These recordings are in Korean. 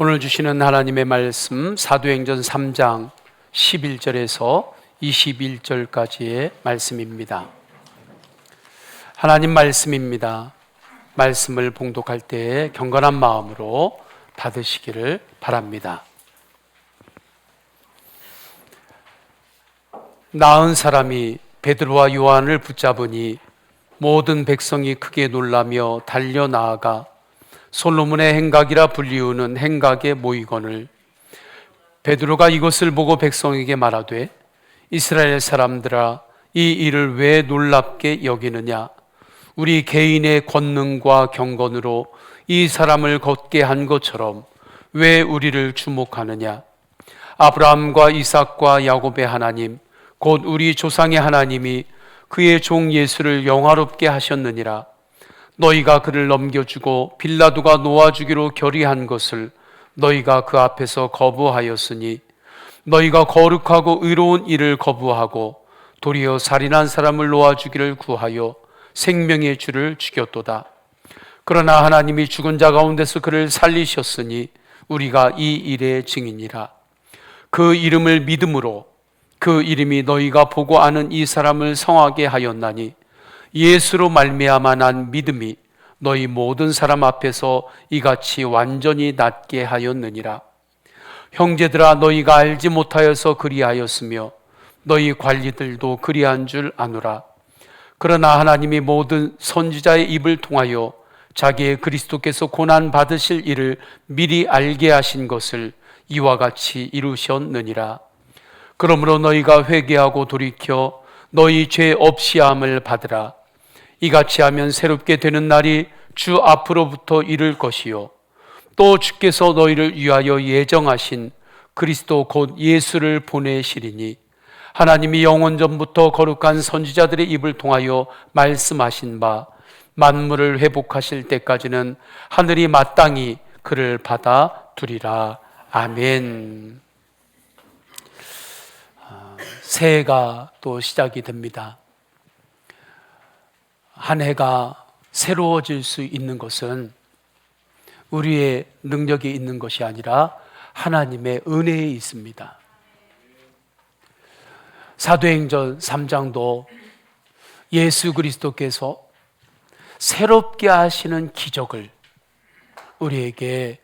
오늘 주시는 하나님의 말씀 사도행전 3장 11절에서 21절까지의 말씀입니다. 하나님 말씀입니다. 말씀을 봉독할 때 경건한 마음으로 받으시기를 바랍니다. 나은 사람이 베드로와 요한을 붙잡으니 모든 백성이 크게 놀라며 달려 나아가 솔로몬의 행각이라 불리우는 행각에 모이거늘 베드로가 이것을 보고 백성에게 말하되 이스라엘 사람들아 이 일을 왜 놀랍게 여기느냐? 우리 개인의 권능과 경건으로 이 사람을 걷게 한 것처럼 왜 우리를 주목하느냐? 아브라함과 이삭과 야곱의 하나님 곧 우리 조상의 하나님이 그의 종 예수를 영화롭게 하셨느니라. 너희가 그를 넘겨주고 빌라도가 놓아주기로 결의한 것을 너희가 그 앞에서 거부하였으니 너희가 거룩하고 의로운 일을 거부하고 도리어 살인한 사람을 놓아주기를 구하여 생명의 주를 죽였도다. 그러나 하나님이 죽은 자 가운데서 그를 살리셨으니 우리가 이 일의 증인이라. 그 이름을 믿음으로 그 이름이 너희가 보고 아는 이 사람을 성하게 하였나니 예수로 말미암아 난 믿음이 너희 모든 사람 앞에서 이같이 완전히 낫게 하였느니라. 형제들아 너희가 알지 못하여서 그리하였으며 너희 관리들도 그리한 줄 아노라. 그러나 하나님이 모든 선지자의 입을 통하여 자기의 그리스도께서 고난 받으실 일을 미리 알게 하신 것을 이와 같이 이루셨느니라. 그러므로 너희가 회개하고 돌이켜 너희 죄 없이함을 받으라. 이같이 하면 새롭게 되는 날이 주 앞으로부터 이를 것이요 또 주께서 너희를 위하여 예정하신 그리스도 곧 예수를 보내시리니 하나님이 영원 전부터 거룩한 선지자들의 입을 통하여 말씀하신 바 만물을 회복하실 때까지는 하늘이 마땅히 그를 받아두리라. 아멘. 새해가 또 시작이 됩니다. 한 해가 새로워질 수 있는 것은 우리의 능력이 있는 것이 아니라 하나님의 은혜에 있습니다. 사도행전 3장도 예수 그리스도께서 새롭게 하시는 기적을 우리에게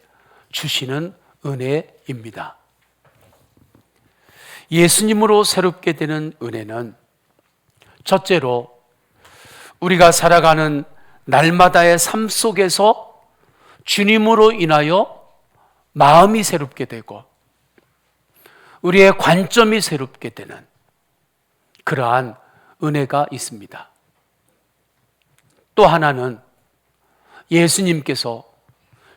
주시는 은혜입니다. 예수님으로 새롭게 되는 은혜는 첫째로 우리가 살아가는 날마다의 삶 속에서 주님으로 인하여 마음이 새롭게 되고 우리의 관점이 새롭게 되는 그러한 은혜가 있습니다. 또 하나는 예수님께서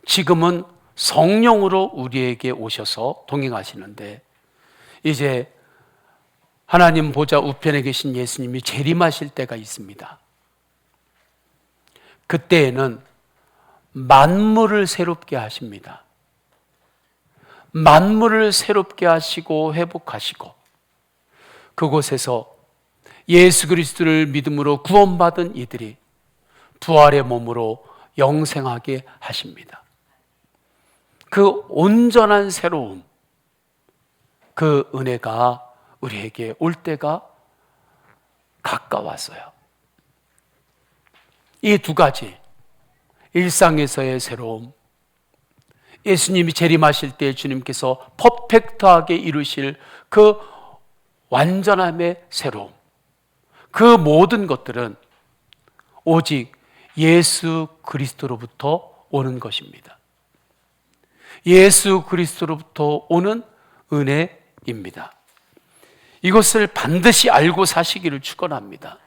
지금은 성령으로 우리에게 오셔서 동행하시는데 이제 하나님 보좌 우편에 계신 예수님이 재림하실 때가 있습니다. 그때에는 만물을 새롭게 하십니다. 만물을 새롭게 하시고 회복하시고 그곳에서 예수 그리스도를 믿음으로 구원받은 이들이 부활의 몸으로 영생하게 하십니다. 그 온전한 새로움, 그 은혜가 우리에게 올 때가 가까웠어요. 이 두 가지, 일상에서의 새로움, 예수님이 재림하실 때 주님께서 퍼펙트하게 이루실 그 완전함의 새로움, 그 모든 것들은 오직 예수 그리스도로부터 오는 것입니다. 예수 그리스도로부터 오는 은혜입니다. 이것을 반드시 알고 사시기를 축원합니다.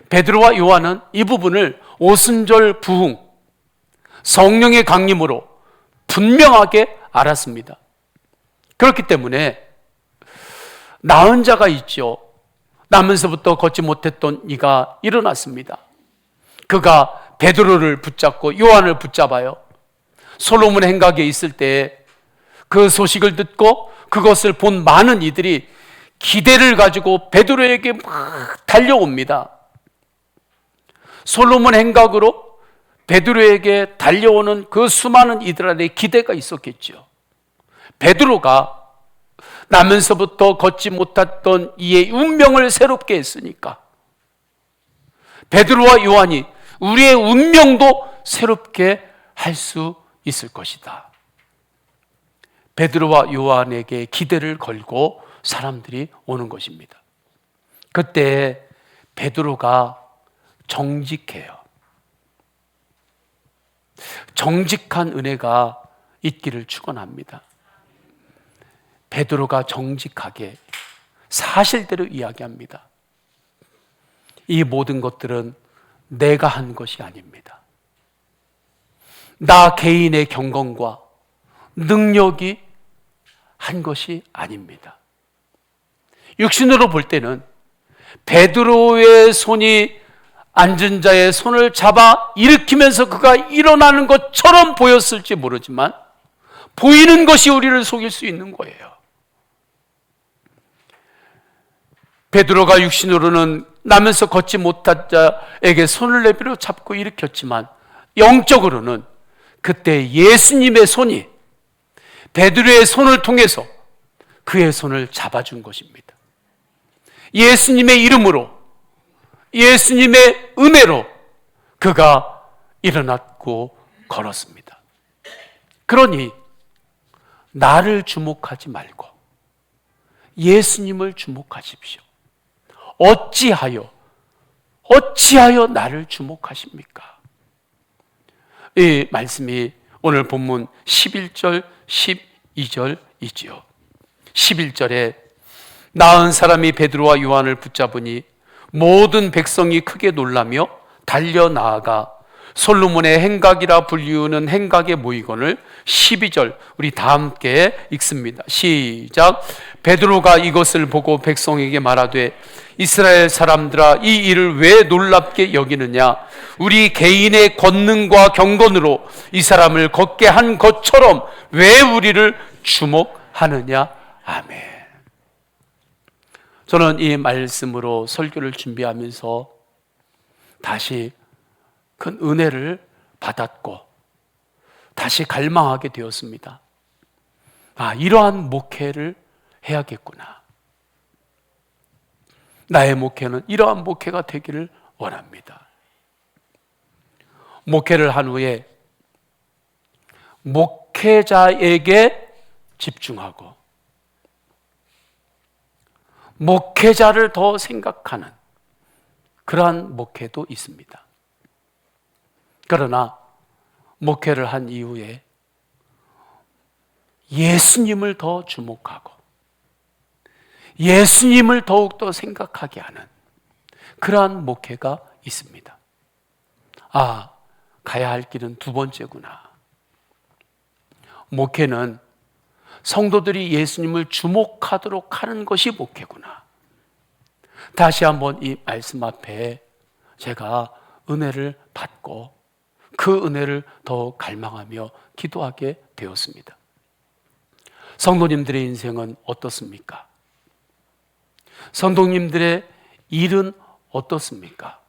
베드로와 요한은 이 부분을 오순절 부흥, 성령의 강림으로 분명하게 알았습니다. 그렇기 때문에 나은 자가 있죠. 나면서부터 걷지 못했던 이가 일어났습니다. 그가 베드로를 붙잡고 요한을 붙잡아요. 솔로몬 행각에 있을 때 그 소식을 듣고 그것을 본 많은 이들이 기대를 가지고 베드로에게 막 달려옵니다. 솔로몬 행각으로 베드로에게 달려오는 그 수많은 이들의 기대가 있었겠죠. 베드로가 나면서부터 걷지 못했던 이의 운명을 새롭게 했으니까 베드로와 요한이 우리의 운명도 새롭게 할 수 있을 것이다. 베드로와 요한에게 기대를 걸고 사람들이 오는 것입니다. 그때 베드로가 정직해요. 정직한 은혜가 있기를 축원합니다. 베드로가 정직하게 사실대로 이야기합니다. 이 모든 것들은 내가 한 것이 아닙니다. 나 개인의 경건과 능력이 한 것이 아닙니다. 육신으로 볼 때는 베드로의 손이 앉은 자의 손을 잡아 일으키면서 그가 일어나는 것처럼 보였을지 모르지만 보이는 것이 우리를 속일 수 있는 거예요. 베드로가 육신으로는 나면서 걷지 못한 자에게 손을 내밀어 잡고 일으켰지만 영적으로는 그때 예수님의 손이 베드로의 손을 통해서 그의 손을 잡아준 것입니다. 예수님의 이름으로, 예수님의 은혜로 그가 일어났고 걸었습니다. 그러니 나를 주목하지 말고 예수님을 주목하십시오. 어찌하여 나를 주목하십니까? 이 말씀이 오늘 본문 11절, 12절이지요. 11절에 나은 사람이 베드로와 요한을 붙잡으니 모든 백성이 크게 놀라며 달려 나아가 솔로몬의 행각이라 불리우는 행각에 모이거늘 12절 우리 다 함께 읽습니다. 시작. 베드로가 이것을 보고 백성에게 말하되 이스라엘 사람들아 이 일을 왜 놀랍게 여기느냐 우리 개인의 권능과 경건으로 이 사람을 걷게 한 것처럼 왜 우리를 주목하느냐. 아멘. 저는 이 말씀으로 설교를 준비하면서 다시 큰 은혜를 받았고 다시 갈망하게 되었습니다. 이러한 목회를 해야겠구나. 나의 목회는 이러한 목회가 되기를 원합니다. 목회를 한 후에 목회자에게 집중하고 목회자를 더 생각하는 그러한 목회도 있습니다. 그러나 목회를 한 이후에 예수님을 더 주목하고 예수님을 더욱더 생각하게 하는 그러한 목회가 있습니다. 가야 할 길은 두 번째구나. 목회는 성도들이 예수님을 주목하도록 하는 것이 목회구나. 다시 한번 이 말씀 앞에 제가 은혜를 받고 그 은혜를 더 갈망하며 기도하게 되었습니다. 성도님들의 인생은 어떻습니까? 성도님들의 일은 어떻습니까?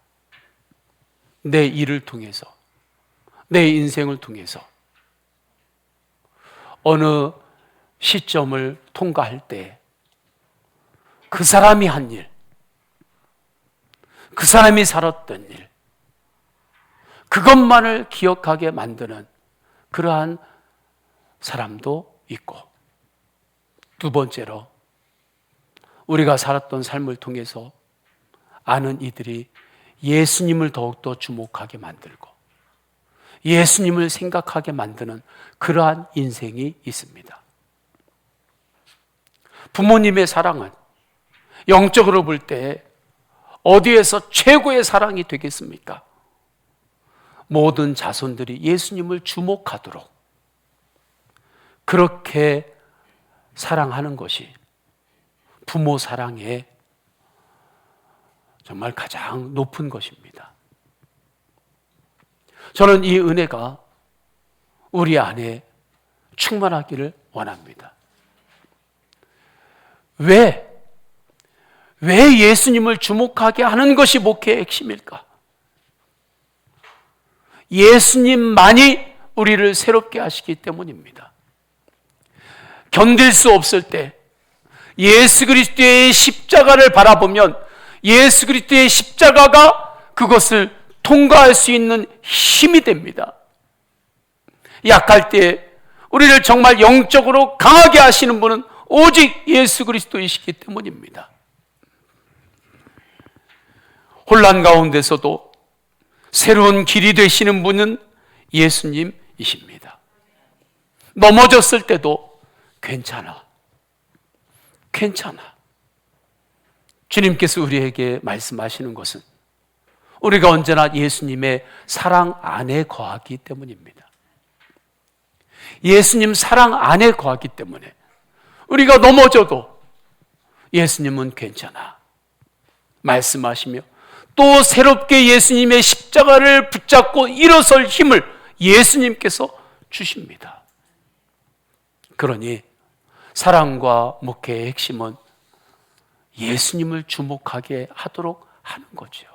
내 일을 통해서, 내 인생을 통해서 어느 시점을 통과할 때 그 사람이 한 일, 그 사람이 살았던 일, 그것만을 기억하게 만드는 그러한 사람도 있고, 두 번째로 우리가 살았던 삶을 통해서 아는 이들이 예수님을 더욱더 주목하게 만들고 예수님을 생각하게 만드는 그러한 인생이 있습니다. 부모님의 사랑은 영적으로 볼 때 어디에서 최고의 사랑이 되겠습니까? 모든 자손들이 예수님을 주목하도록 그렇게 사랑하는 것이 부모 사랑의 정말 가장 높은 것입니다. 저는 이 은혜가 우리 안에 충만하기를 원합니다. 왜 예수님을 주목하게 하는 것이 목회의 핵심일까? 예수님만이 우리를 새롭게 하시기 때문입니다. 견딜 수 없을 때 예수 그리스도의 십자가를 바라보면 예수 그리스도의 십자가가 그것을 통과할 수 있는 힘이 됩니다. 약할 때 우리를 정말 영적으로 강하게 하시는 분은 오직 예수 그리스도이시기 때문입니다. 혼란 가운데서도 새로운 길이 되시는 분은 예수님이십니다. 넘어졌을 때도 괜찮아. 주님께서 우리에게 말씀하시는 것은 우리가 언제나 예수님의 사랑 안에 거하기 때문입니다. 예수님 사랑 안에 거하기 때문에 우리가 넘어져도 예수님은 괜찮아 말씀하시며 또 새롭게 예수님의 십자가를 붙잡고 일어설 힘을 예수님께서 주십니다. 그러니 사랑과 목회의 핵심은 예수님을 주목하게 하도록 하는 거죠.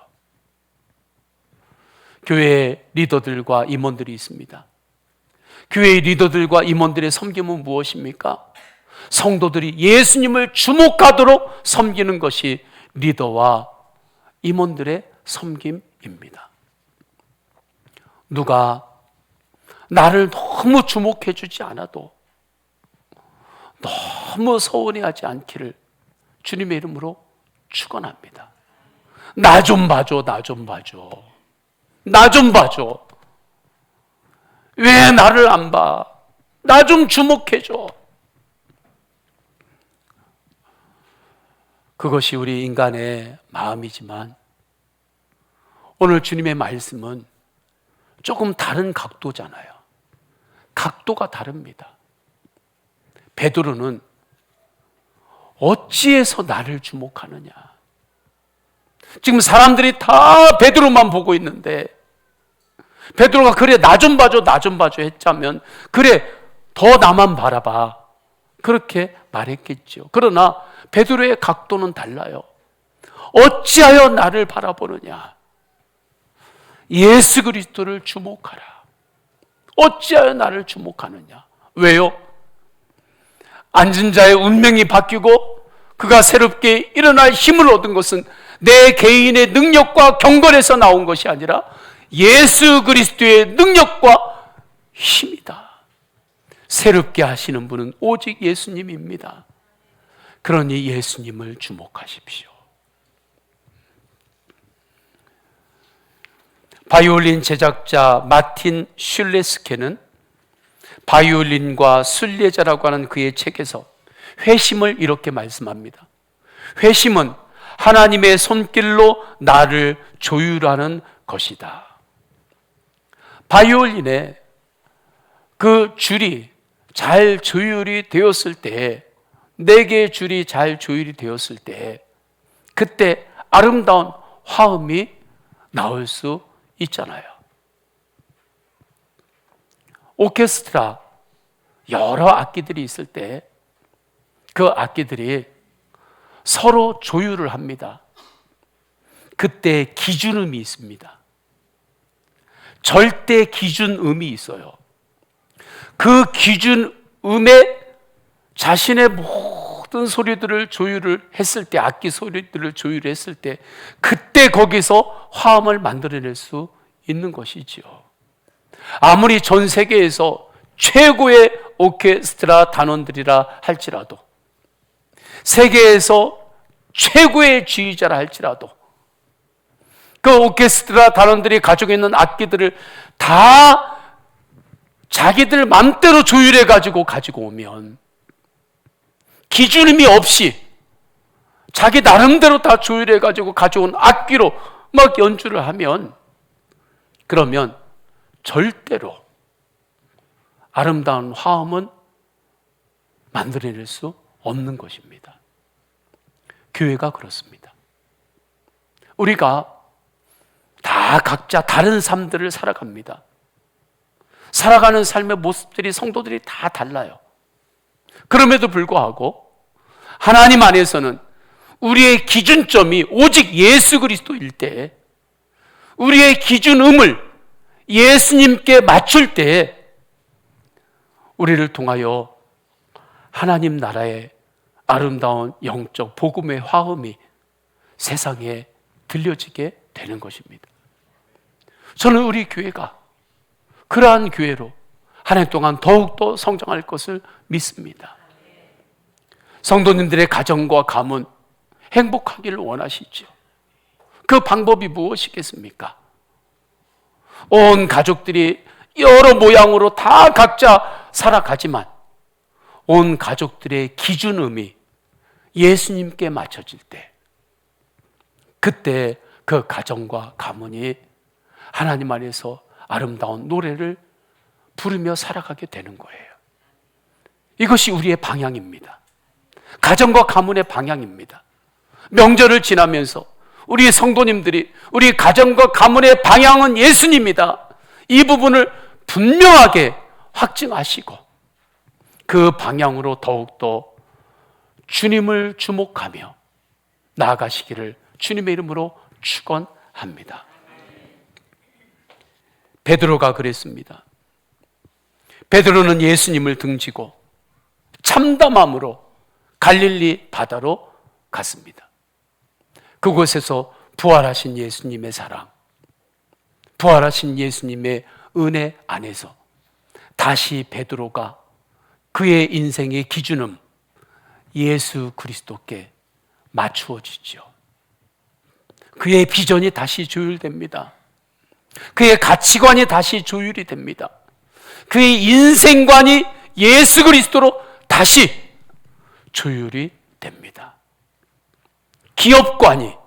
교회 리더들과 임원들이 있습니다. 교회의 리더들과 임원들의 섬김은 무엇입니까? 성도들이 예수님을 주목하도록 섬기는 것이 리더와 임원들의 섬김입니다. 누가 나를 너무 주목해 주지 않아도 너무 서운해하지 않기를 주님의 이름으로 축원합니다. 나 좀 봐줘. 왜 나를 안 봐? 나 좀 주목해줘. 그것이 우리 인간의 마음이지만 오늘 주님의 말씀은 조금 다른 각도잖아요. 각도가 다릅니다. 베드로는 어찌해서 나를 주목하느냐? 지금 사람들이 다 베드로만 보고 있는데 베드로가 그래 나 좀 봐줘 했자면 그래 더 나만 바라봐 그렇게 말했겠죠. 그러나 베드로의 각도는 달라요. 어찌하여 나를 바라보느냐? 예수 그리스도를 주목하라. 어찌하여 나를 주목하느냐? 왜요? 앉은 자의 운명이 바뀌고 그가 새롭게 일어날 힘을 얻은 것은 내 개인의 능력과 경건에서 나온 것이 아니라 예수 그리스도의 능력과 힘이다. 새롭게 하시는 분은 오직 예수님입니다. 그러니 예수님을 주목하십시오. 바이올린 제작자 마틴 슐레스케는 바이올린과 순례자라고 하는 그의 책에서 회심을 이렇게 말씀합니다. 회심은 하나님의 손길로 나를 조율하는 것이다. 바이올린의 그 줄이 잘 조율이 되었을 때, 4개의 줄이 잘 조율이 되었을 때 그때 아름다운 화음이 나올 수 있잖아요. 오케스트라 여러 악기들이 있을 때 그 악기들이 서로 조율을 합니다. 그때 기준음이 있습니다. 절대 기준음이 있어요. 그 기준음에 자신의 모든 소리들을 조율을 했을 때, 악기 소리들을 조율했을 때 그때 거기서 화음을 만들어낼 수 있는 것이지요. 아무리 전 세계에서 최고의 오케스트라 단원들이라 할지라도, 세계에서 최고의 지휘자라 할지라도 그 오케스트라 단원들이 가지고 있는 악기들을 다 자기들 맘대로 조율해 가지고 오면, 기준음이 없이 자기 나름대로 다 조율해 가지고 가져온 악기로 막 연주를 하면, 그러면 절대로 아름다운 화음은 만들어낼 수 없는 것입니다. 교회가 그렇습니다. 우리가 다 각자 다른 삶들을 살아갑니다. 살아가는 삶의 모습들이, 성도들이 다 달라요. 그럼에도 불구하고 하나님 안에서는 우리의 기준점이 오직 예수 그리스도일 때, 우리의 기준음을 예수님께 맞출 때 우리를 통하여 하나님 나라의 아름다운 영적 복음의 화음이 세상에 들려지게 되는 것입니다. 저는 우리 교회가 그러한 교회로 한 해 동안 더욱더 성장할 것을 믿습니다. 성도님들의 가정과 가문 행복하기를 원하시죠. 그 방법이 무엇이겠습니까? 온 가족들이 여러 모양으로 다 각자 살아가지만 온 가족들의 기준음이 예수님께 맞춰질 때, 그때 그 가정과 가문이 하나님 안에서 아름다운 노래를 부르며 살아가게 되는 거예요. 이것이 우리의 방향입니다. 가정과 가문의 방향입니다. 명절을 지나면서 우리 성도님들이 우리 가정과 가문의 방향은 예수님이다, 이 부분을 분명하게 확증하시고 그 방향으로 더욱더 주님을 주목하며 나아가시기를 주님의 이름으로 축원합니다. 베드로가 그랬습니다. 베드로는 예수님을 등지고 참담함으로 갈릴리 바다로 갔습니다. 그곳에서 부활하신 예수님의 사랑, 부활하신 예수님의 은혜 안에서 다시 베드로가 그의 인생의 기준은 예수 그리스도께 맞추어지죠. 그의 비전이 다시 조율됩니다. 그의 가치관이 다시 조율이 됩니다. 그의 인생관이 예수 그리스도로 다시 조율이 됩니다. 기업관이,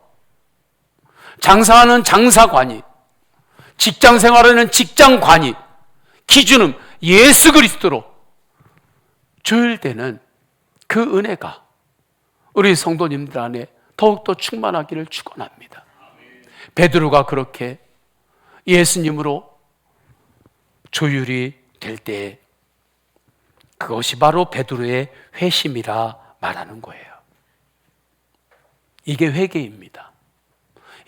장사하는 장사관이, 직장 생활하는 직장관이, 기준은 예수 그리스도로 조율되는 그 은혜가 우리 성도님들 안에 더욱더 충만하기를 축원합니다. 베드로가 그렇게 예수님으로 조율이 될 때 그것이 바로 베드로의 회심이라 말하는 거예요. 이게 회개입니다.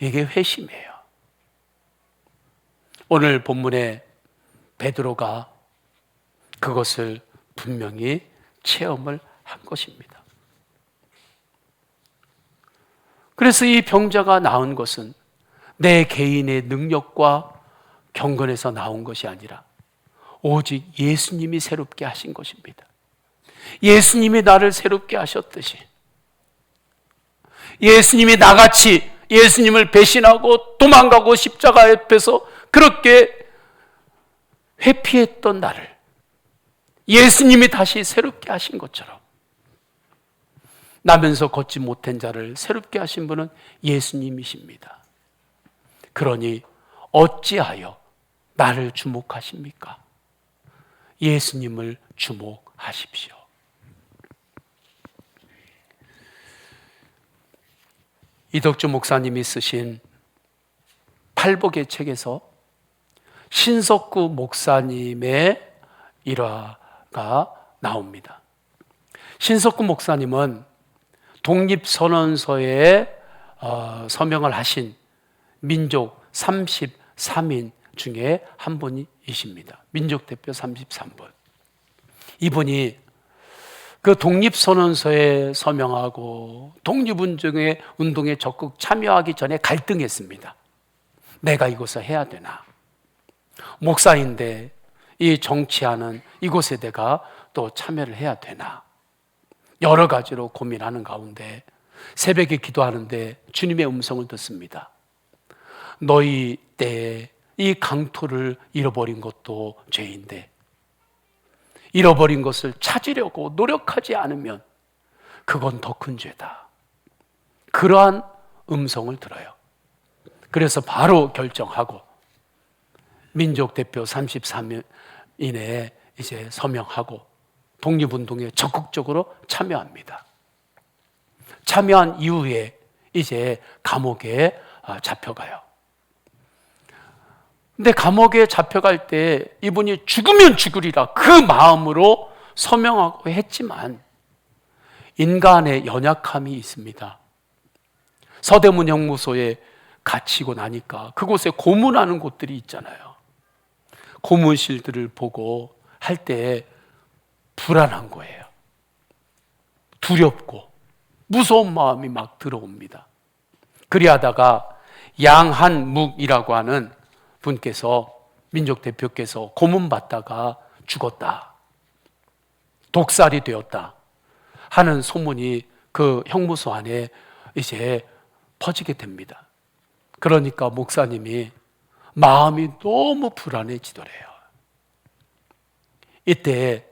이게 회심이에요. 오늘 본문에 베드로가 그것을 분명히 체험을 한 것입니다. 그래서 이 병자가 나은 것은 내 개인의 능력과 경건에서 나온 것이 아니라 오직 예수님이 새롭게 하신 것입니다. 예수님이 나를 새롭게 하셨듯이 예수님이 나같이 예수님을 배신하고 도망가고 십자가 옆에서 그렇게 회피했던 나를 예수님이 다시 새롭게 하신 것처럼 나면서 걷지 못한 자를 새롭게 하신 분은 예수님이십니다. 그러니 어찌하여 나를 주목하십니까? 예수님을 주목하십시오. 이덕주 목사님이 쓰신 팔복의 책에서 신석구 목사님의 일화가 나옵니다. 신석구 목사님은 독립선언서에 서명을 하신 민족 33인 중에 한 분이십니다. 민족대표 33번. 이분이 그 독립선언서에 서명하고 독립운동에 적극 참여하기 전에 갈등했습니다. 내가 이것을 해야 되나? 목사인데 이 정치하는 이곳에 내가 또 참여를 해야 되나? 여러 가지로 고민하는 가운데 새벽에 기도하는데 주님의 음성을 듣습니다. 너희 때에 이 강토를 잃어버린 것도 죄인데 잃어버린 것을 찾으려고 노력하지 않으면 그건 더 큰 죄다. 그러한 음성을 들어요. 그래서 바로 결정하고 민족 대표 33인에 이제 서명하고 독립운동에 적극적으로 참여합니다. 참여한 이후에 이제 감옥에 잡혀가요. 근데 감옥에 잡혀갈 때 이분이 죽으면 죽으리라 그 마음으로 서명하고 했지만 인간의 연약함이 있습니다. 서대문 형무소에 갇히고 나니까 그곳에 고문하는 곳들이 있잖아요. 고문실들을 보고 할 때 불안한 거예요. 두렵고 무서운 마음이 막 들어옵니다. 그리하다가 양한묵이라고 하는 분께서, 민족 대표께서 고문받다가 죽었다, 독살이 되었다 하는 소문이 그 형무소 안에 이제 퍼지게 됩니다. 그러니까 목사님이 마음이 너무 불안해지더래요. 이때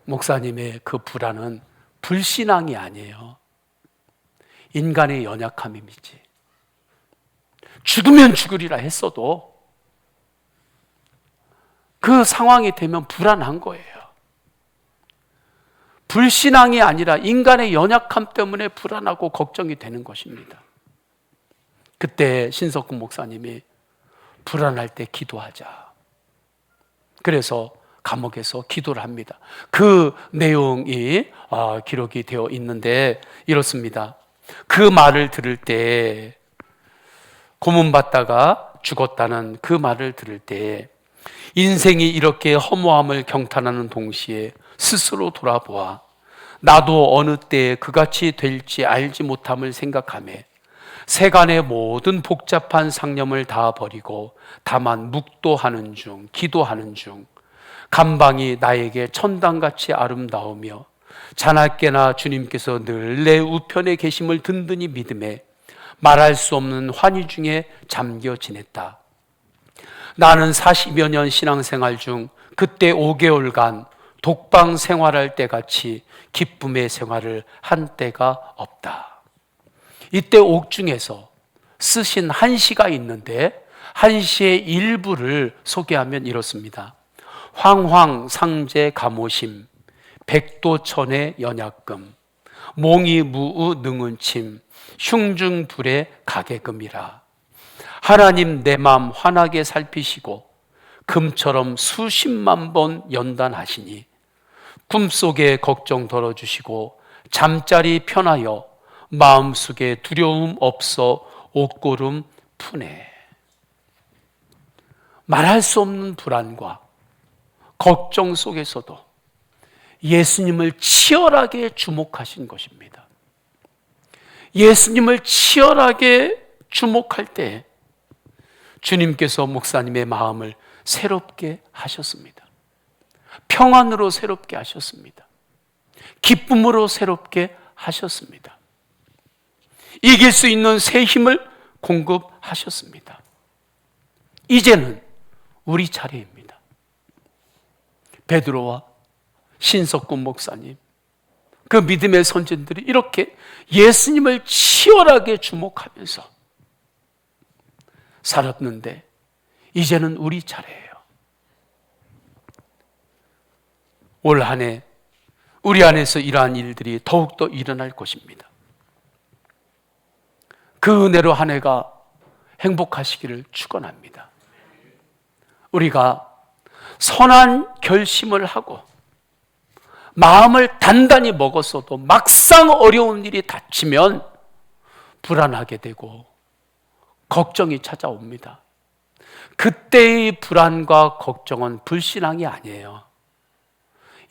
목사님의 그 불안은 불신앙이 아니에요. 인간의 연약함이지. 죽으면 죽으리라 했어도 그 상황이 되면 불안한 거예요. 불신앙이 아니라 인간의 연약함 때문에 불안하고 걱정이 되는 것입니다. 그때 신석훈 목사님이 불안할 때 기도하자. 그래서 감옥에서 기도를 합니다. 그 내용이 기록이 되어 있는데 이렇습니다. 그 말을 들을 때, 고문받다가 죽었다는 그 말을 들을 때 인생이 이렇게 허무함을 경탄하는 동시에 스스로 돌아보아 나도 어느 때에 그같이 될지 알지 못함을 생각하며 세간의 모든 복잡한 상념을 다 버리고 다만 묵도하는 중, 기도하는 중 감방이 나에게 천당같이 아름다우며 자나깨나 주님께서 늘 내 우편에 계심을 든든히 믿음에 말할 수 없는 환희 중에 잠겨 지냈다. 나는 40여 년 신앙생활 중 그때 5개월간 독방 생활할 때같이 기쁨의 생활을 한 때가 없다. 이때 옥중에서 쓰신 한시가 있는데 한시의 일부를 소개하면 이렇습니다. 황황상제 감오심 백도천의 연약금 몽이무우 능은침 흉중불의 가계금이라. 하나님 내 맘 환하게 살피시고 금처럼 수십만 번 연단하시니 꿈속에 걱정 덜어주시고 잠자리 편하여 마음속에 두려움 없어 옷고름 푸네. 말할 수 없는 불안과 걱정 속에서도 예수님을 치열하게 주목하신 것입니다. 예수님을 치열하게 주목할 때 주님께서 목사님의 마음을 새롭게 하셨습니다. 평안으로 새롭게 하셨습니다. 기쁨으로 새롭게 하셨습니다. 이길 수 있는 새 힘을 공급하셨습니다. 이제는 우리 차례입니다. 베드로와 신석군 목사님, 그 믿음의 선진들이 이렇게 예수님을 치열하게 주목하면서 살았는데 이제는 우리 차례예요. 올 한 해 우리 안에서 이러한 일들이 더욱더 일어날 것입니다. 그 은혜로 한 해가 행복하시기를 축원합니다. 우리가 선한 결심을 하고 마음을 단단히 먹었어도 막상 어려운 일이 닥치면 불안하게 되고 걱정이 찾아옵니다. 그때의 불안과 걱정은 불신앙이 아니에요.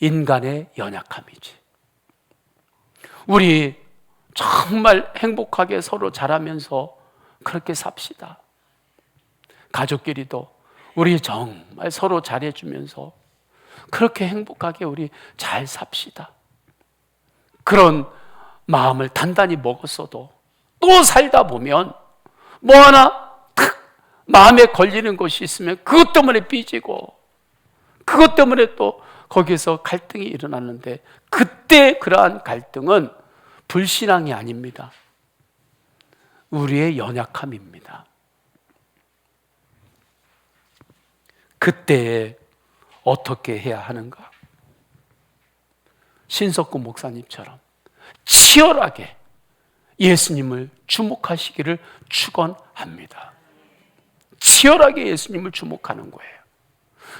인간의 연약함이지. 우리 정말 행복하게 서로 잘하면서 그렇게 삽시다. 가족끼리도 우리 정말 서로 잘해주면서 그렇게 행복하게 우리 잘 삽시다. 그런 마음을 단단히 먹었어도 또 살다 보면 뭐 하나 마음에 걸리는 것이 있으면 그것 때문에 삐지고 그것 때문에 또 거기서 갈등이 일어나는데 그때 그러한 갈등은 불신앙이 아닙니다. 우리의 연약함입니다. 그때 어떻게 해야 하는가? 신석구 목사님처럼 치열하게 예수님을 주목하시기를 축원합니다. 치열하게 예수님을 주목하는 거예요.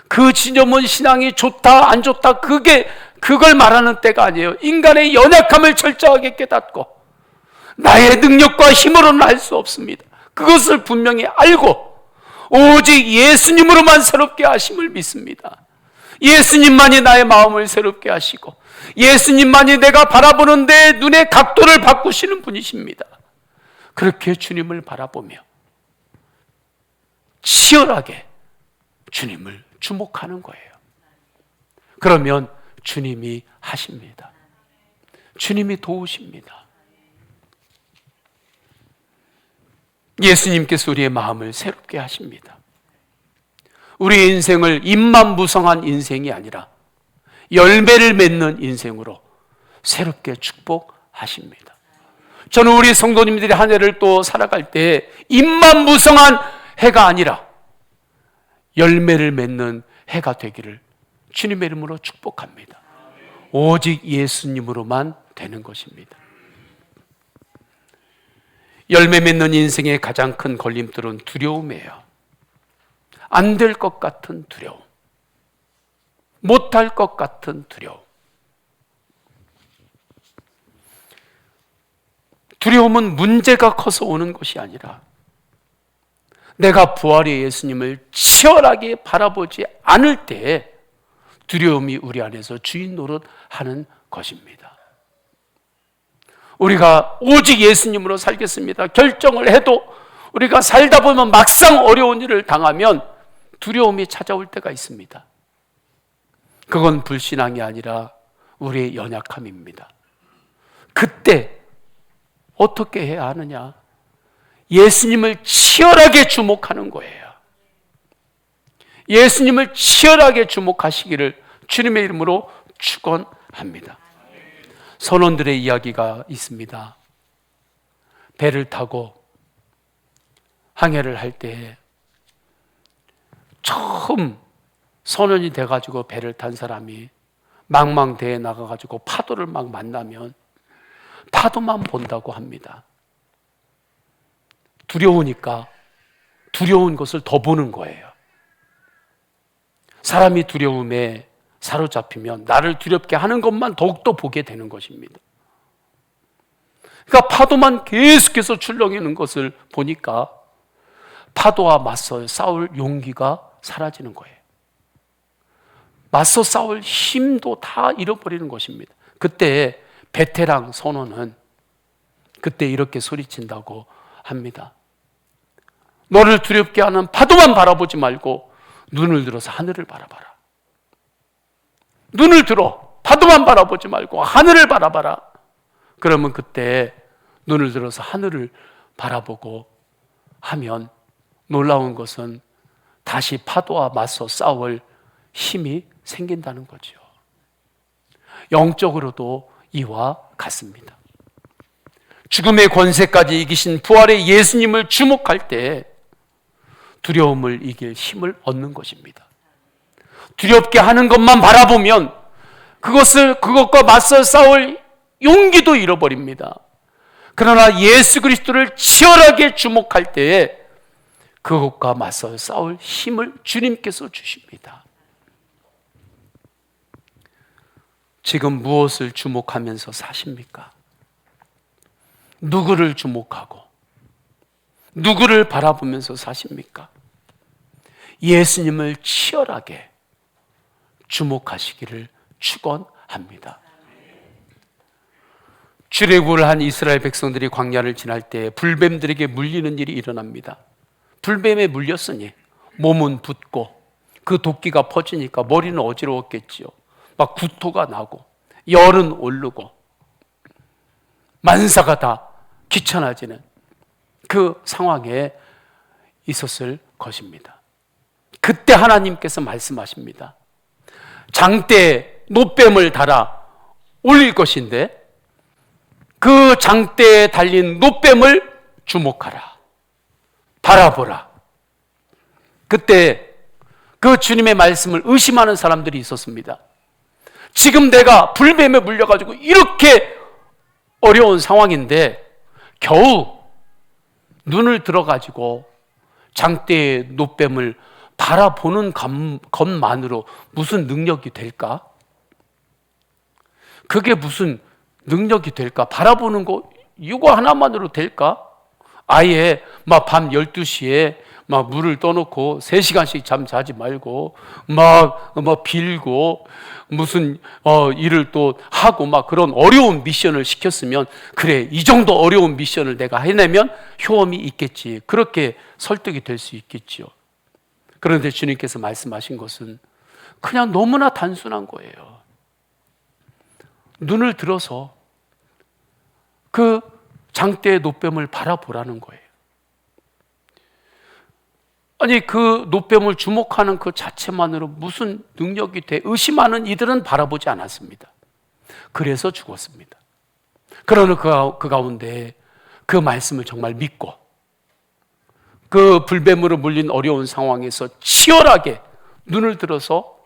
그 지점은 신앙이 좋다 안 좋다 그걸 말하는 때가 아니에요. 인간의 연약함을 철저하게 깨닫고 나의 능력과 힘으로는 할 수 없습니다. 그것을 분명히 알고 오직 예수님으로만 새롭게 하심을 믿습니다. 예수님만이 나의 마음을 새롭게 하시고 예수님만이 내가 바라보는 내 눈의 각도를 바꾸시는 분이십니다. 그렇게 주님을 바라보며 치열하게 주님을 주목하는 거예요. 그러면 주님이 하십니다. 주님이 도우십니다. 예수님께서 우리의 마음을 새롭게 하십니다. 우리의 인생을 잎만무성한 인생이 아니라 열매를 맺는 인생으로 새롭게 축복하십니다. 저는 우리 성도님들이 한 해를 또 살아갈 때 잎만무성한 해가 아니라 열매를 맺는 해가 되기를 주님의 이름으로 축복합니다. 오직 예수님으로만 되는 것입니다. 열매 맺는 인생의 가장 큰 걸림돌은 두려움이에요. 안 될 것 같은 두려움, 못할 것 같은 두려움. 두려움은 문제가 커서 오는 것이 아니라 내가 부활의 예수님을 치열하게 바라보지 않을 때에 두려움이 우리 안에서 주인 노릇하는 것입니다. 우리가 오직 예수님으로 살겠습니다 결정을 해도 우리가 살다 보면 막상 어려운 일을 당하면 두려움이 찾아올 때가 있습니다. 그건 불신앙이 아니라 우리의 연약함입니다. 그때 어떻게 해야 하느냐? 예수님을 치열하게 주목하는 거예요. 예수님을 치열하게 주목하시기를 주님의 이름으로 축원합니다. 선원들의 이야기가 있습니다. 배를 타고 항해를 할 때 처음 선원이 돼가지고 배를 탄 사람이 망망대해에 나가가지고 파도를 막 만나면 파도만 본다고 합니다. 두려우니까 두려운 것을 더 보는 거예요. 사람이 두려움에 사로잡히면 나를 두렵게 하는 것만 더욱더 보게 되는 것입니다. 그러니까 파도만 계속해서 출렁이는 것을 보니까 파도와 맞서 싸울 용기가 사라지는 거예요. 맞서 싸울 힘도 다 잃어버리는 것입니다. 그때 베테랑 선원은 그때 이렇게 소리친다고 합니다. 너를 두렵게 하는 파도만 바라보지 말고 눈을 들어서 하늘을 바라봐라. 눈을 들어 파도만 바라보지 말고 하늘을 바라봐라. 그러면 그때 눈을 들어서 하늘을 바라보고 하면 놀라운 것은 다시 파도와 맞서 싸울 힘이 생긴다는 거죠. 영적으로도 이와 같습니다. 죽음의 권세까지 이기신 부활의 예수님을 주목할 때 두려움을 이길 힘을 얻는 것입니다. 두렵게 하는 것만 바라보면 그것과 맞서 싸울 용기도 잃어버립니다. 그러나 예수 그리스도를 치열하게 주목할 때에 그것과 맞서 싸울 힘을 주님께서 주십니다. 지금 무엇을 주목하면서 사십니까? 누구를 주목하고 누구를 바라보면서 사십니까? 예수님을 치열하게 주목하시기를 축원합니다. 출애굽을 한 이스라엘 백성들이 광야를 지날 때 불뱀들에게 물리는 일이 일어납니다. 불뱀에 물렸으니 몸은 붓고 그 도끼가 퍼지니까 머리는 어지러웠겠지요. 막 구토가 나고 열은 오르고 만사가 다 귀찮아지는 그 상황에 있었을 것입니다. 그때 하나님께서 말씀하십니다. 장대에 놋뱀을 달아 올릴 것인데 그 장대에 달린 놋뱀을 주목하라. 바라보라. 그때 그 주님의 말씀을 의심하는 사람들이 있었습니다. 지금 내가 불뱀에 물려가지고 이렇게 어려운 상황인데 겨우 눈을 들어가지고 장대의 놋뱀을 바라보는 것만으로 무슨 능력이 될까? 그게 무슨 능력이 될까? 바라보는 거 이거 하나만으로 될까? 아예 막 밤 12시에 막 물을 떠놓고 3시간씩 잠 자지 말고 막 빌고 무슨 일을 또 하고 막 그런 어려운 미션을 시켰으면, 그래, 이 정도 어려운 미션을 내가 해내면 효험이 있겠지, 그렇게 설득이 될 수 있겠지요. 그런데 주님께서 말씀하신 것은 그냥 너무나 단순한 거예요. 눈을 들어서 그 장대의 노뱀을 바라보라는 거예요. 아니, 그 노뱀을 주목하는 그 자체만으로 무슨 능력이 돼? 의심하는 이들은 바라보지 않았습니다. 그래서 죽었습니다. 그러나 그 가운데 그 말씀을 정말 믿고 그 불뱀으로 물린 어려운 상황에서 치열하게 눈을 들어서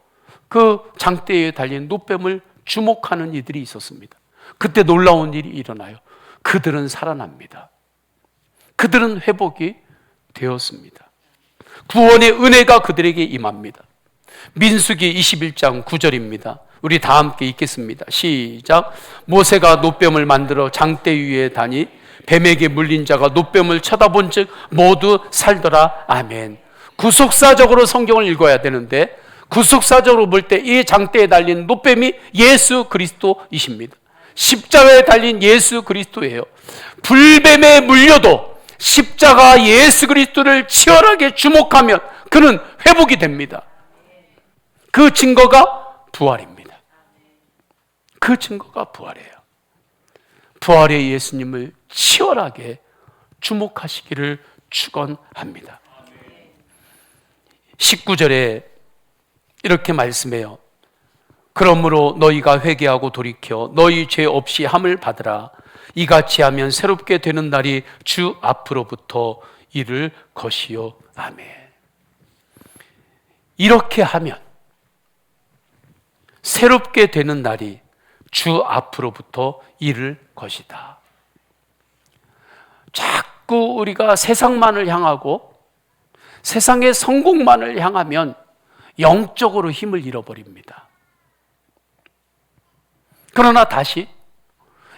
그 장대에 달린 노뱀을 주목하는 이들이 있었습니다. 그때 놀라운 일이 일어나요. 그들은 살아납니다. 그들은 회복이 되었습니다. 구원의 은혜가 그들에게 임합니다. 민수기 21장 9절입니다. 우리 다 함께 읽겠습니다. 시작. 모세가 노뱀을 만들어 장대 위에 다니 뱀에게 물린 자가 노뱀을 쳐다본 즉 모두 살더라. 아멘. 구속사적으로 성경을 읽어야 되는데, 구속사적으로 볼 때 이 장대에 달린 노뱀이 예수 그리스도이십니다. 십자가에 달린 예수 그리스도예요. 불뱀에 물려도 십자가 예수 그리스도를 치열하게 주목하면 그는 회복이 됩니다. 그 증거가 부활입니다. 그 증거가 부활이에요. 부활의 예수님을 치열하게 주목하시기를 축원합니다. 19절에 이렇게 말씀해요. 그러므로 너희가 회개하고 돌이켜 너희 죄 없이 함을 받으라. 이같이 하면 새롭게 되는 날이 주 앞으로부터 이를 것이요. 아멘. 이렇게 하면 새롭게 되는 날이 주 앞으로부터 이를 것이다. 자꾸 우리가 세상만을 향하고 세상의 성공만을 향하면 영적으로 힘을 잃어버립니다. 그러나 다시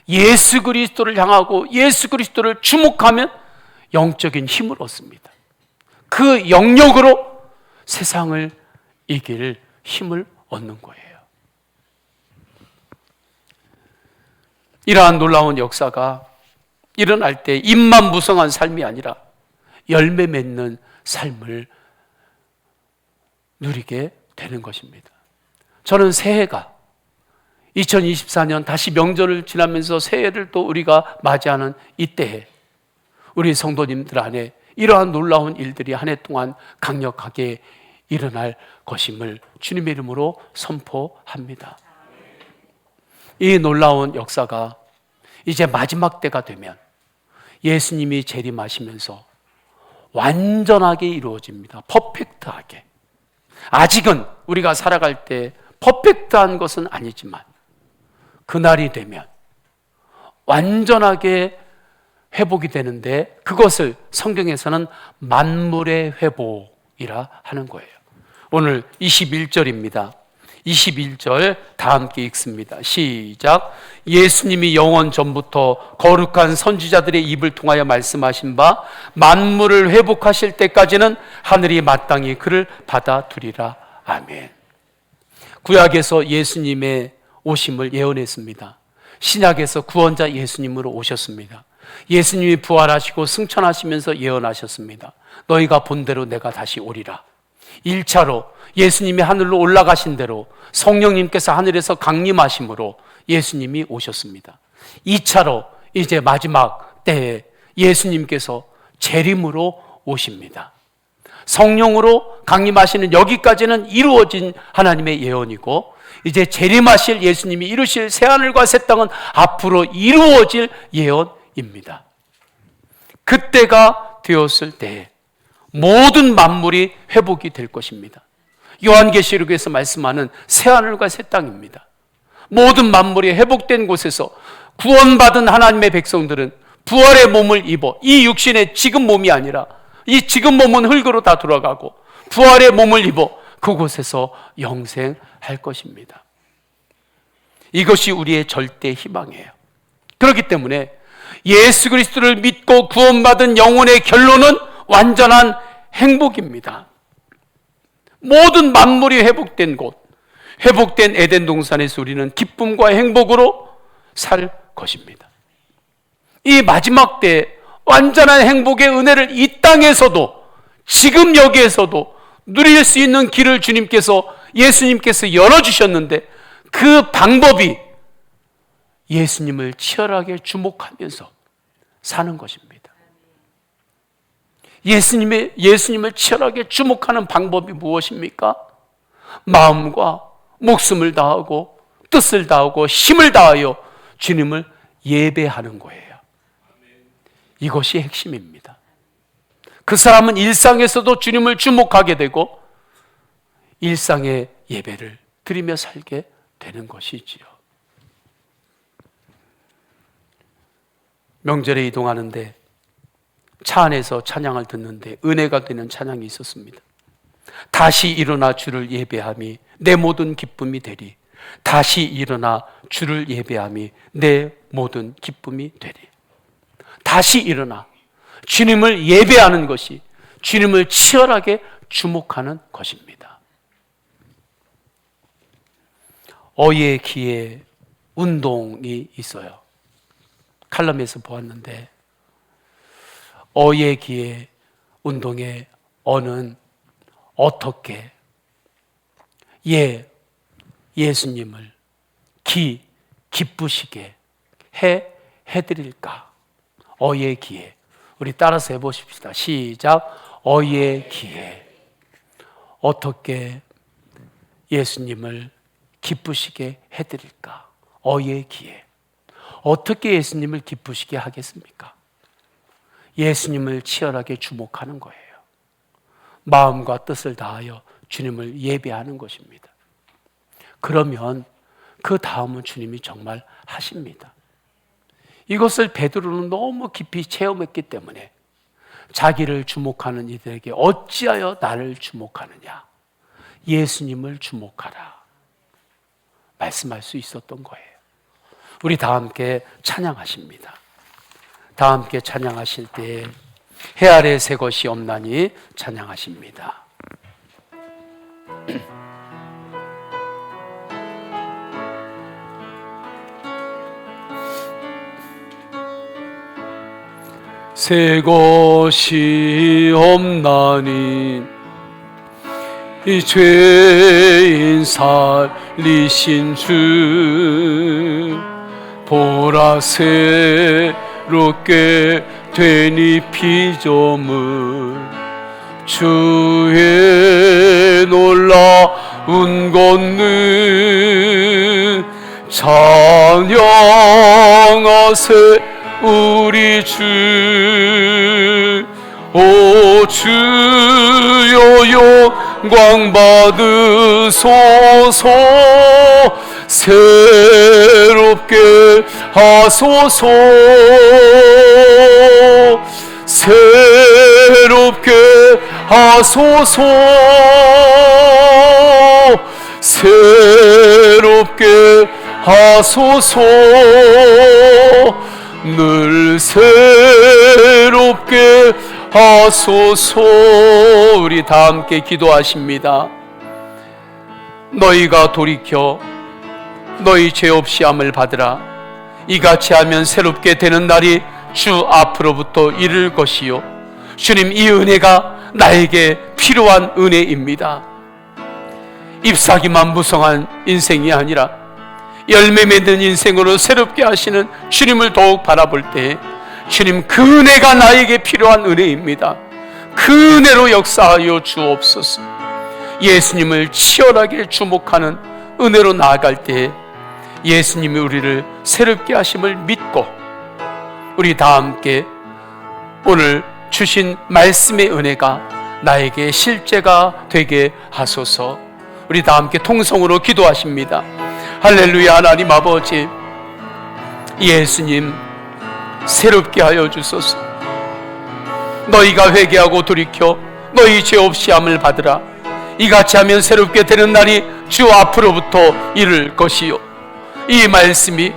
예수 그리스도를 향하고 예수 그리스도를 주목하면 영적인 힘을 얻습니다. 그 영역으로 세상을 이길 힘을 얻는 거예요. 이러한 놀라운 역사가 일어날 때 입만 무성한 삶이 아니라 열매 맺는 삶을 누리게 되는 것입니다. 저는 새해가 2024년 다시 명절을 지나면서 새해를 또 우리가 맞이하는 이때에 우리 성도님들 안에 이러한 놀라운 일들이 한 해 동안 강력하게 일어날 것임을 주님의 이름으로 선포합니다. 이 놀라운 역사가 이제 마지막 때가 되면 예수님이 재림하시면서 완전하게 이루어집니다. 퍼펙트하게. 아직은 우리가 살아갈 때 퍼펙트한 것은 아니지만 그날이 되면 완전하게 회복이 되는데, 그것을 성경에서는 만물의 회복이라 하는 거예요. 오늘 21절입니다. 21절 다 함께 읽습니다. 시작. 예수님이 영원 전부터 거룩한 선지자들의 입을 통하여 말씀하신 바 만물을 회복하실 때까지는 하늘이 마땅히 그를 받아두리라. 아멘. 구약에서 예수님의 오심을 예언했습니다. 신약에서 구원자 예수님으로 오셨습니다. 예수님이 부활하시고 승천하시면서 예언하셨습니다. 너희가 본 대로 내가 다시 오리라. 1차로 예수님이 하늘로 올라가신 대로 성령님께서 하늘에서 강림하심으로 예수님이 오셨습니다. 2차로 이제 마지막 때에 예수님께서 재림으로 오십니다. 성령으로 강림하시는 여기까지는 이루어진 하나님의 예언이고, 이제 재림하실 예수님이 이루실 새하늘과 새 땅은 앞으로 이루어질 예언입니다. 그때가 되었을 때 모든 만물이 회복이 될 것입니다. 요한계시록에서 말씀하는 새하늘과 새 땅입니다. 모든 만물이 회복된 곳에서 구원받은 하나님의 백성들은 부활의 몸을 입어, 이 육신의 지금 몸이 아니라 이 지금 몸은 흙으로 다 돌아가고 부활의 몸을 입어 그곳에서 영생할 것입니다. 이것이 우리의 절대 희망이에요. 그렇기 때문에 예수 그리스도를 믿고 구원받은 영혼의 결론은 완전한 행복입니다. 모든 만물이 회복된 곳, 회복된 에덴 동산에서 우리는 기쁨과 행복으로 살 것입니다. 이 마지막 때 완전한 행복의 은혜를 이 땅에서도, 지금 여기에서도 누릴 수 있는 길을 예수님께서 열어주셨는데, 그 방법이 예수님을 치열하게 주목하면서 사는 것입니다. 예수님을 치열하게 주목하는 방법이 무엇입니까? 마음과 목숨을 다하고 뜻을 다하고 힘을 다하여 주님을 예배하는 거예요. 이것이 핵심입니다. 그 사람은 일상에서도 주님을 주목하게 되고 일상의 예배를 드리며 살게 되는 것이지요. 명절에 이동하는데 차 안에서 찬양을 듣는데 은혜가 되는 찬양이 있었습니다. 다시 일어나 주를 예배함이 내 모든 기쁨이 되리. 다시 일어나 주를 예배함이 내 모든 기쁨이 되리. 다시 일어나 주님을 예배하는 것이 주님을 치열하게 주목하는 것입니다. 어의 기에 운동이 있어요. 칼럼에서 보았는데 어의 기에 운동의 어는 어떻게 예수님을 기쁘시게 해드릴까? 어의 기에. 우리 따라서 해보십시다. 시작. 어의 기에 어떻게 예수님을 기쁘시게 해드릴까? 어의 기에 어떻게 예수님을 기쁘시게 하겠습니까? 예수님을 치열하게 주목하는 거예요. 마음과 뜻을 다하여 주님을 예배하는 것입니다. 그러면 그 다음은 주님이 정말 하십니다. 이것을 베드로는 너무 깊이 체험했기 때문에 자기를 주목하는 이들에게 어찌하여 나를 주목하느냐? 예수님을 주목하라 말씀할 수 있었던 거예요. 우리 다 함께 찬양하십니다. 다 함께 찬양하실 때 해 아래 새 것이 없나니 찬양하십니다. 새 것이 없나니 이 죄인 살리신 주 보라 새롭게 되니 피조물 주의 놀라운 권능 찬양하세 우리 주. 오 주여 영광 받으소서 새롭게 하소서 새롭게 하소서 새롭게 하소서 늘 새롭게 하소서. 우리 다 함께 기도하십니다. 너희가 돌이켜 너희 죄 없이 함을 받으라. 이같이 하면 새롭게 되는 날이 주 앞으로부터 이를 것이요. 주님, 이 은혜가 나에게 필요한 은혜입니다. 잎사귀만 무성한 인생이 아니라 열매 맺는 인생으로 새롭게 하시는 주님을 더욱 바라볼 때 주님, 그 은혜가 나에게 필요한 은혜입니다. 그 은혜로 역사하여 주옵소서. 예수님을 치열하게 주목하는 은혜로 나아갈 때 예수님이 우리를 새롭게 하심을 믿고 우리 다 함께 오늘 주신 말씀의 은혜가 나에게 실제가 되게 하소서. 우리 다 함께 통성으로 기도하십니다. 할렐루야. 하나님 아버지, 예수님 새롭게 하여 주소서. 너희가 회개하고 돌이켜 너희 죄 없이 함을 받으라. 이같이 하면 새롭게 되는 날이 주 앞으로부터 이를 것이요. 이 말씀이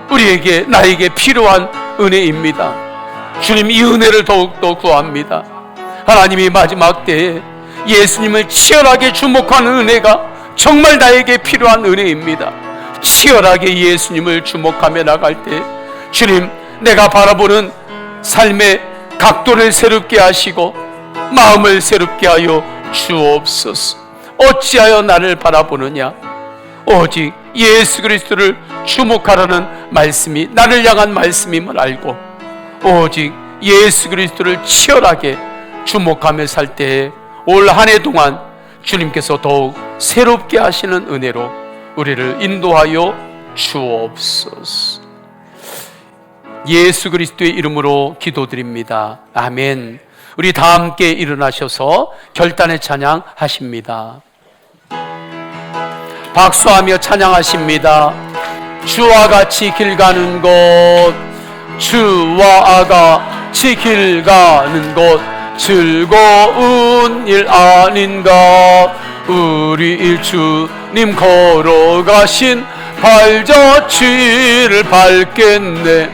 우리에게 나에게 필요한 은혜입니다. 주님, 이 은혜를 더욱더 구합니다. 하나님이 마지막 때에 예수님을 치열하게 주목하는 은혜가 정말 나에게 필요한 은혜입니다. 치열하게 예수님을 주목하며 나갈 때 주님, 내가 바라보는 삶의 각도를 새롭게 하시고 마음을 새롭게 하여 주옵소서. 어찌하여 나를 바라보느냐? 오직 예수 그리스도를 주목하라는 말씀이 나를 향한 말씀임을 알고 오직 예수 그리스도를 치열하게 주목하며 살 때에 올 한 해 동안 주님께서 더욱 새롭게 하시는 은혜로 우리를 인도하여 주옵소서. 예수 그리스도의 이름으로 기도드립니다. 아멘. 우리 다 함께 일어나셔서 결단의 찬양 하십니다. 박수하며 찬양하십니다. 주와 같이 길 가는 곳, 주와 같이 길 가는 곳, 즐거운 일 아닌가. 우리 주님 걸어가신 발자취를 밟겠네.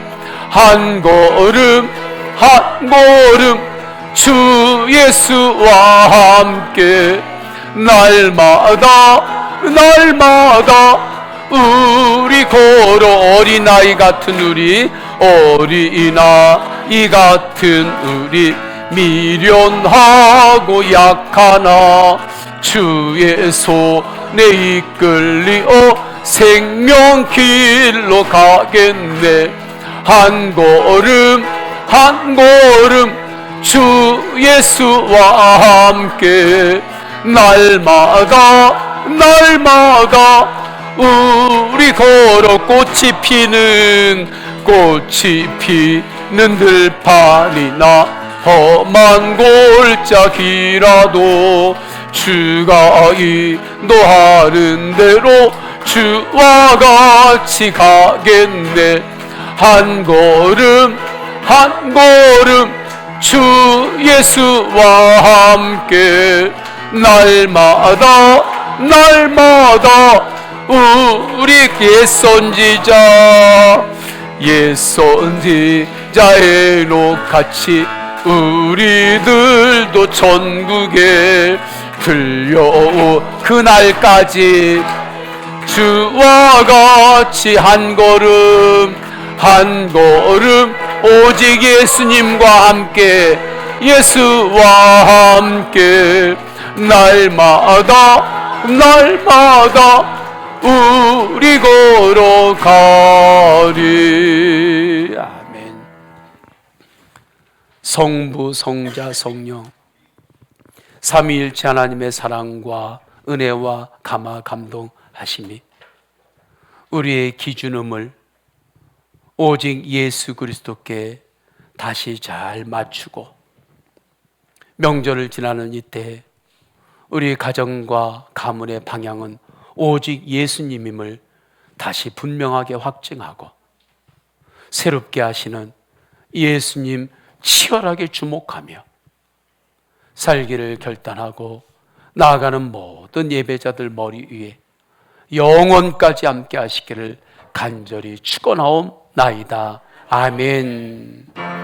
한 걸음 한 걸음 주 예수와 함께 날마다 날마다 우리 걸어 어린아이 같은 우리 어린아이 같은 우리 미련하고 약하나 주의 손에 이끌리어 생명길로 가겠네. 한 걸음 한 걸음 주 예수와 함께 날마다 날마다 우리 걸어 꽃이 피는 들판이나 험한 골짜기라도 주가 인도하는 대로 주와 같이 가겠네. 한 걸음 한 걸음 주 예수와 함께 날마다 날마다 우리 옛선지자의 녹같이 우리들도 천국에 들려오. 그날까지 주와 같이 한 걸음 한 걸음 오직 예수님과 함께 예수와 함께 날마다 날마다 우리 걸어가리. 아멘. 성부 성자 성령 삼위일체 하나님의 사랑과 은혜와 감화 감동하심이 우리의 기준음을 오직 예수 그리스도께 다시 잘 맞추고 명절을 지나는 이때 우리 가정과 가문의 방향은 오직 예수님임을 다시 분명하게 확증하고 새롭게 하시는 예수님 치열하게 주목하며 살기를 결단하고 나아가는 모든 예배자들 머리 위에 영원까지 함께 하시기를 간절히 축원하옵나이다. 아멘.